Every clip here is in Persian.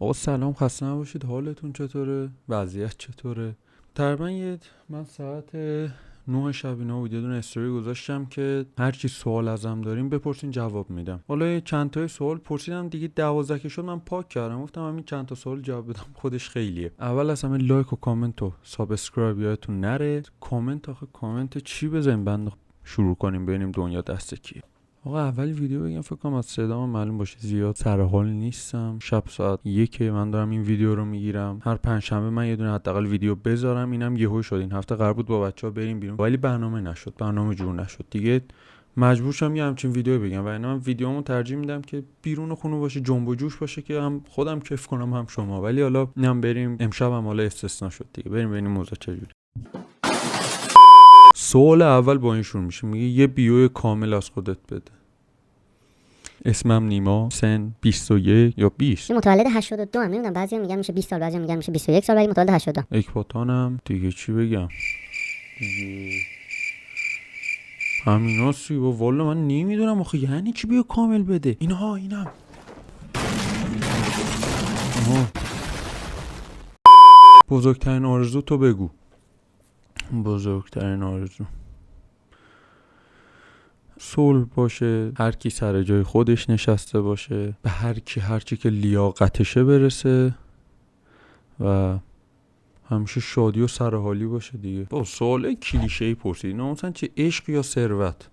آقا سلام، خسته نباشید. حالتون چطوره؟ وضعیت چطوره؟ تقریبا من ساعت 9 شب اینا بود یه دونه استوری گذاشتم که هر چی سوال ازم داریم بپرسین جواب میدم. حالا یه چند تا سوال پرسیدم دیگه، 12 که شد من پاک کردم، گفتم همین چند تا سوال جواب بدم خودش خیلیه. اول از همه لایک و کامنت و سابسکرایب یادتون نره. کامنت چی بزنیم بند شروع کنیم ببینیم دنیا دست کیه. آقا اول ویدیو بگم، فکر کنم از صدام معلوم باشه زیاد سر حال نیستم. شب ساعت 1 من دارم این ویدیو رو میگیرم. هر پنجشنبه من یه دونه حداقل ویدیو بذارم. اینم یهو شد، این هفته قرار بود با بچه‌ها بریم بیرون ولی برنامه نشد، برنامه جور نشد دیگه. مجبور شدم یه همچین ویدیو بگم و اینا. من ویدیومو ترجیح میدم که بیرون خونه باشه، جنب و جوش باشه که هم خودم کیف کنم هم شما. ولی حالا اینم بریم، امشب هم حالا استثنا شد دیگه، بریم ببینیم موضوع چجوری. سوال اول با این شروع میشه، میگه یه بیو کامل از خودت بده. اسمم نیما، سن 21 یا 20. متولد 82 ام. نمیدونم بعضیا میگن میشه 20 سال، بعضیا میگن میشه 21 سال، ولی متولد 82 ام. اکباتانم دیگه. چی بگم دیگه؟ همیناسی و والا من نمیدونم آخه یعنی چی بیو کامل بده. اینم بزرگترین آرزو تو بگو. بزرگترین آرزو صلح باشه، هر کی سر جای خودش نشسته باشه، به هر چی که لیاقتشه برسه و همیشه شادی و سرحالی باشه دیگه. با سوال کلیشه‌ای پرسید، نه مثلا چه عشق یا ثروت.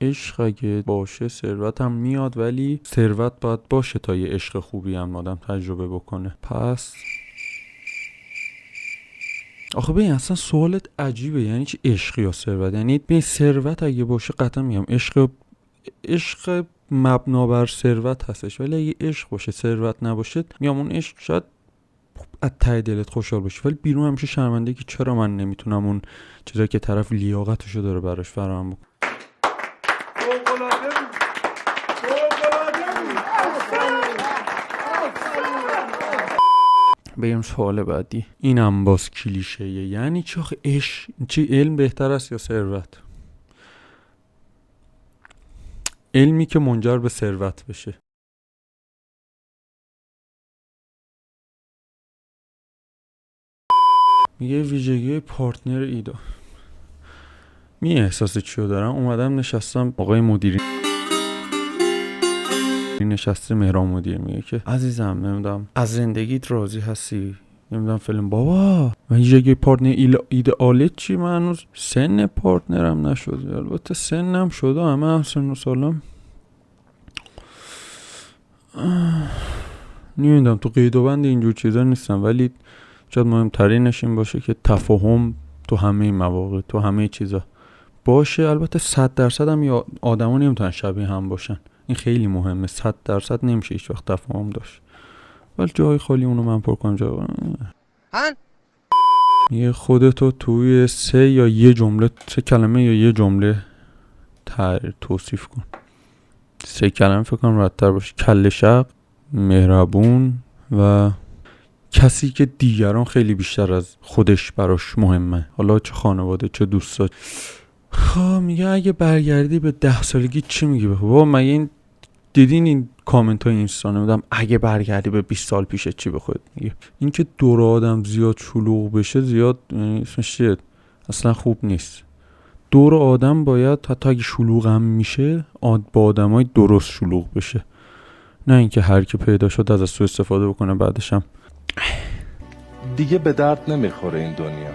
عشق اگه باشه ثروت هم میاد، ولی ثروت باید باشه تا یه عشق خوبی هم آدم تجربه بکنه. پس آخه ببین اصلا سوالت عجیبه، یعنی چی عشق یا ثروت؟ یعنی ببین ثروت اگه باشه قطعا میگم عشق مبنا بر ثروت هستش، ولی اگه عشق باشه ثروت نباشه میگم اون عشق شاید از ته دلت خوشحال باشی، ولی بیرون همیشه شرمنده که چرا من نمیتونم اون چیزایی که طرف لیاقتشو داره براش فراهم بکنم. بریم سوال بعدی. اینم باز کلیشه‌ایه، یعنی چی آخه عشق؟ چی علم بهتر است یا ثروت؟ علمی که منجر به ثروت بشه. میگه ویژگی پارتنر ایدا. احساس چیو دارم؟ اومدم نشستم، آقای مدیری نشسته، مهران مدیر میگه که عزیزم نمیدونم از زندگیت راضی هستی؟ نمیدونم فلان. بابا من ویژگی پارتنر ایدئالت چی؟ من هنوز سن پارتنرم نشده. البته سنم شده، همه سن و سالم نمیدونم تو قید و بند اینجور چیزا نیستم، ولی شاید مهمترینش این باشه که تفاهم تو همه مواقع، تو همه چیزا باشه. البته 100% هم یا آدما نمیتونن شبیه هم باشن، این خیلی مهمه. 100% نمیشه هیچ وقت تفاهم داشت، ولی جای خالی اونو من پر کنم. یه خودتو توی 3 کلمه یا یه جمله توصیف کن. 3 کلمه فکر کنم راحت‌تر باشه. کله شق، مهربون و کسی که دیگران خیلی بیشتر از خودش براش مهمه، حالا چه خانواده چه دوستا. میگه اگه برگردی به 10 سالگی چی میگی؟ بابا مگه این دیدین این کامنت های اینستا؟ نمیدونم اگه برگردی به 20 سال پیشه چی به خودت میگی؟ این که دور آدم زیاد شلوغ بشه، زیاد اسمش چیه؟ اصلا خوب نیست. دور آدم باید حتی اگه شلوغ هم میشه با آدمای درست شلوغ بشه، نه اینکه هر کی پیدا شد از سوء استفاده بکنه بعدش هم. دیگه به درد نمیخوره این دنیا.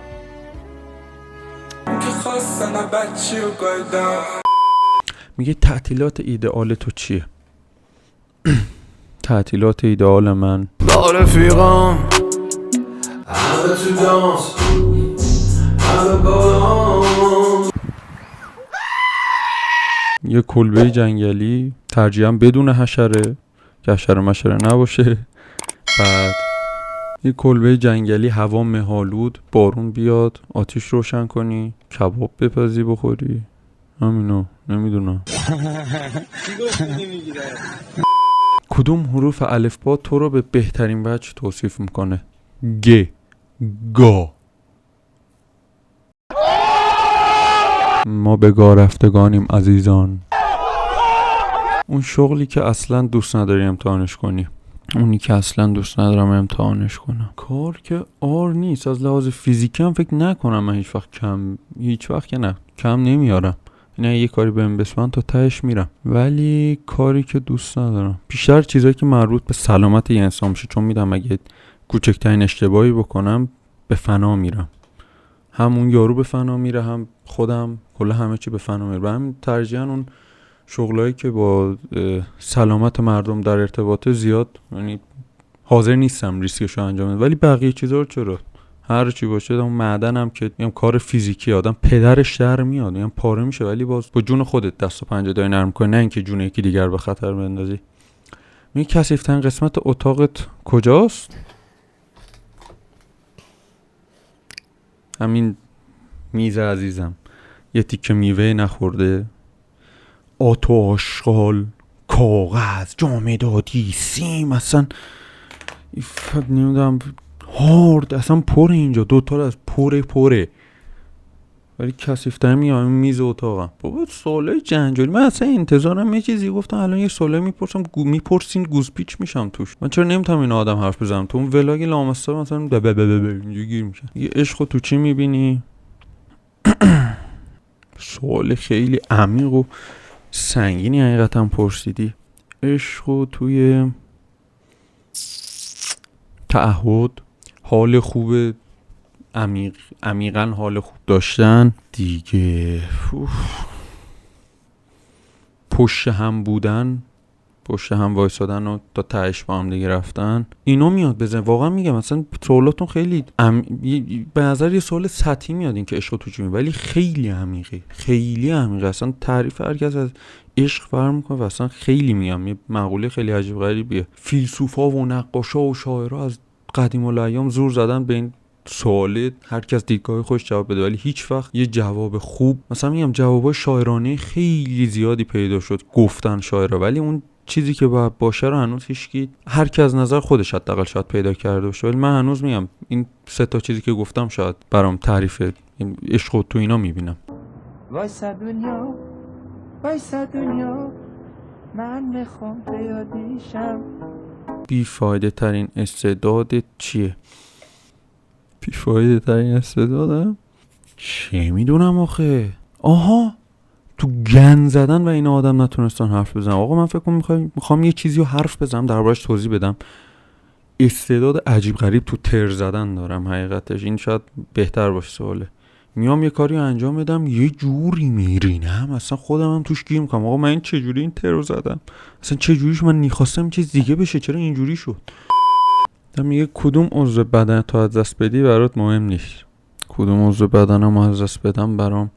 میگه تعطیلات ایدئال تو چیه؟ تعطیلات ایدئال من با رفیقام همه تو دانس، همه با یه کلبه جنگلی، ترجیحاً بدون حشره که حشره مشره نباشه. بعد یه کلبه جنگلی، هوا مه‌آلود، بارون بیاد، آتیش روشن کنی، کباب بپزی بخوری. همینو نمیدونم. کدوم حروف الفبا تو رو به بهترین وجه توصیف میکنه؟ گا. ما به گا رفتگانیم عزیزان. اون شغلی که اصلا دوست نداری امتحانش کنی. اونی که اصلا دوست ندارم امتحانش کنم. کار که آر نیست، از لحاظ فیزیکی هم فکر نکنم من هیچ وقت که نه کم نمیارم. نه یه کاری بهم بسپارن تا تهش میرم، ولی کاری که دوست ندارم بیشتر چیزایی که مربوط به سلامت یه انسان میشه، چون میدم اگه کوچکترین اشتباهی بکنم به فنا میرم، هم اون یارو به فنا میره، هم خودم، کلا همه چی به فنا میره. همین ترجیحاً اون شغلایی که با سلامت مردم در ارتباطه زیاد، یعنی حاضر نیستم ریسکشو انجام بدم. ولی بقیه چیزا رو چرا، هر چی باشه، اون معدنم که میگم کار فیزیکی آدم پدرش در میاد، میگم پاره میشه، ولی باز با جون خودت دست و پنجه داری نرم کنی، نه اینکه جون یکی دیگر به خطر بندازی. می کثیف‌ترین قسمت اتاقت کجاست؟ همین میز عزیزم، یه تیکه میوه نخورده، آتو آشغال، کاغذ، جامدادی، سیم، اصلا نمیدونم هارد، اصلا پر اینجا دوتا از پره. ولی کثیف‌تر میام میز اتاقم. بابا سوالای جنجالی، من اصلا انتظارم یه چیزی گفتم، الان یه سوالای میپرسین گوزپیچ میشم توش. من چرا نمیتونم این آدم حرف بزنم؟ تو اون ولاگ لامصب مثلا اینجا گیر میشه. یه عشقو تو چی میبینی؟ سوال خیلی عمیق و سنگینی حقیقتا پرسیدی. عشقو توی تعهد، حال خوب، عمیقاً حال خوب داشتن دیگه، پشت هم بودن، پشت هم وایسادن و تا تهش با هم دیگه رفتن، اینو میاد بزن. واقعا میگم مثلا سوالاتون خیلی به نظر یه سوال سطحی میاد این که عشق تو چی، ولی خیلی عمیقه. اصلا تعریف هر کس از عشق فرق میکنه و اصلا خیلی میگم یه مقوله خیلی عجیب غریبیه. فیلسوفا و نقاشا و شاعرها از قدیم الایام زور زدن به این سواله، هر کس دیدگاه خودش جواب بده، ولی هیچ وقت یه جواب خوب، مثلا میگم جوابای شاعرانه خیلی زیادی پیدا شد گفتن شاعرها، ولی اون چیزی که باید باشه رو هنوز هیچکی، هر کی از نظر خودش حداقل شاید پیدا کرده باشه. ولی من هنوز میگم این سه تا چیزی که گفتم شاید برام تعریف عشق تو اینا میبینم. وایسا دنیا من میخوام پیادیشم. بیفایده ترین استعدادت چیه؟ بیفایده ترین استعدادم؟ چه میدونم آخه. آها، تو گند زدن و این آدم نتونستن حرف بزنم. آقا من فکر کنم میخوام یه چیزی رو حرف بزنم دربارش توضیح بدم، استعداد عجیب غریب تو تر زدن دارم حقیقتش. این شاید بهتر باشه سواله. میام یه کاری انجام بدم یه جوری میرینم اصلا خودم هم توش گیر میکنم. آقا من این چجوری این تر زدم؟ اصلا چجوریش من میخواستم چیز دیگه بشه، چرا اینجوری شد؟ میگه کدوم عضو بدن تو از دست بدی برات مهم نیست. کدوم عضو بدنم از دست بدم برام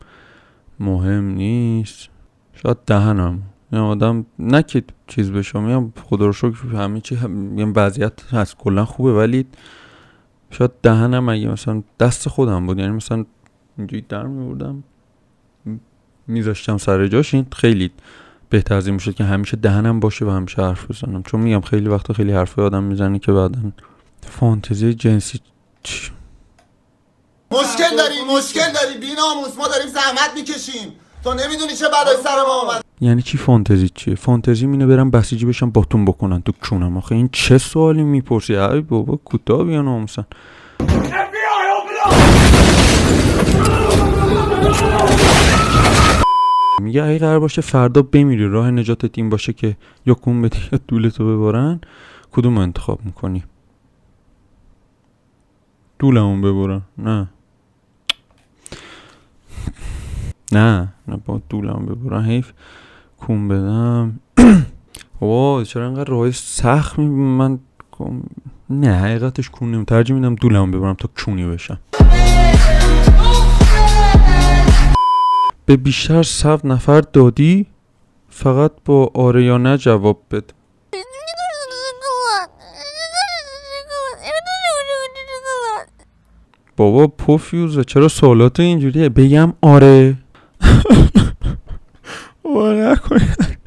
مهم نیست. شاید دهنم. یه آدم نه که چیز بشه، میگم خدا رو شکر همه چی میگم وضعیت هست کلا خوبه، ولی شاید دهنم اگه مثلا دست خودم بود، یعنی مثلا اینجوری در میبردم میذاشتم سر جاش، این خیلی بهتر از این میشد که همیشه دهنم باشه و همیشه حرف بزنم. چون میگم خیلی وقتا خیلی حرفای آدم میزنه که بعداً فانتزی جنسی مشکل داری بی‌ناموس، ما داریم زحمت میکشیم، تو نمیدونی چه بلای سر ما اومد. یعنی چی فانتزی چیه؟ فانتزی مینه برم بسیجی بشم باتون بکنن تو کونم. آخه این چه سوالی میپرسی؟ ای بابا کوتاه بیا ناموسن. میگه اگه قرار باشه فردا بمیری راه نجاتت این باشه که یا کون بدی یا دولتو ببرن، کدوم انتخاب میکنی؟ دولمون ببرن؟ نه با دولم ببرن حیف کون بدم. بابا چرا انقدر راه سخت من نه حقیقتش کون ترجیح میدم دولم ببرم تا کونی بشم. به بیشتر 100 نفر دادی؟ فقط با آره یا نه جواب بده. بابا پوفیوزه چرا سوالات اینجوریه؟ بگم آره. بابا نکنید.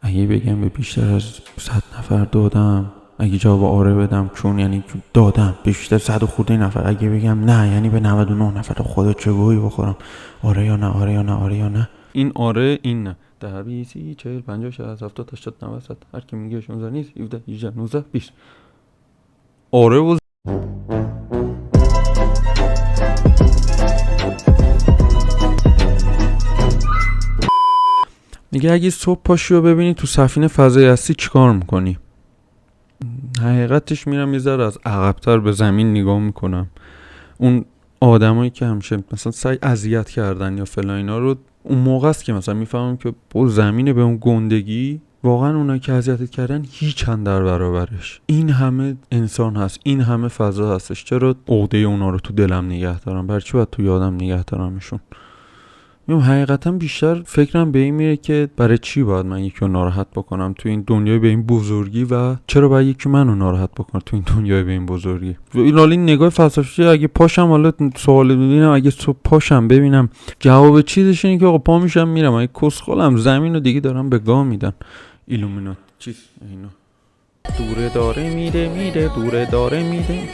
اگه بگم به بیشتر از 100 نفر دادم، اگه جواب آره بدم چون یعنی دادم بیشتر 100 و خورده نفر، اگه بگم نه یعنی به 99 نفر. خدا چه گویی بخورم؟ آره یا نه، آره یا نه، آره یا نه. این آره این نه. 10 20 30 40 50 60 70 80 90 100 هر کی میگه 16 نیست 17 18 19 20 آره و میگه اگه صبح پاشی و ببینی تو سفینه فضایی هستی چیکار میکنی؟ حقیقتش میرم یه ذره از عقب‌تر به زمین نگاه میکنم. اون آدمایی که همیشه مثلا سعی اذیت کردن یا فلان اینا رو اون موقع است که مثلا میفهمم که با زمین به اون گندگی واقعا اونایی که اذیتت کردن هیچن در برابرش. این همه انسان هست، این همه فضا هستش، چرا عقده اونا رو تو دلم نگه دارم؟ برای چی باید تو یادم نگه دارمشون؟ حقیقتا بیشتر فکرم به این میره که برای چی باید من یکی رو ناراحت بکنم تو این دنیای به این بزرگی و چرا باید یکی منو ناراحت بکنه تو این دنیای به این بزرگی. این نگاه فلسفی اگه پاشم حالا سوال ببینم اگه صبح پاشم ببینم جواب چیزش اینه که آقا پا میشم میرم اگه کسخلم زمین رو دیگه دارم به گام میدن. ایلومینات چیز اینا دوره داره میره دوره داره میره.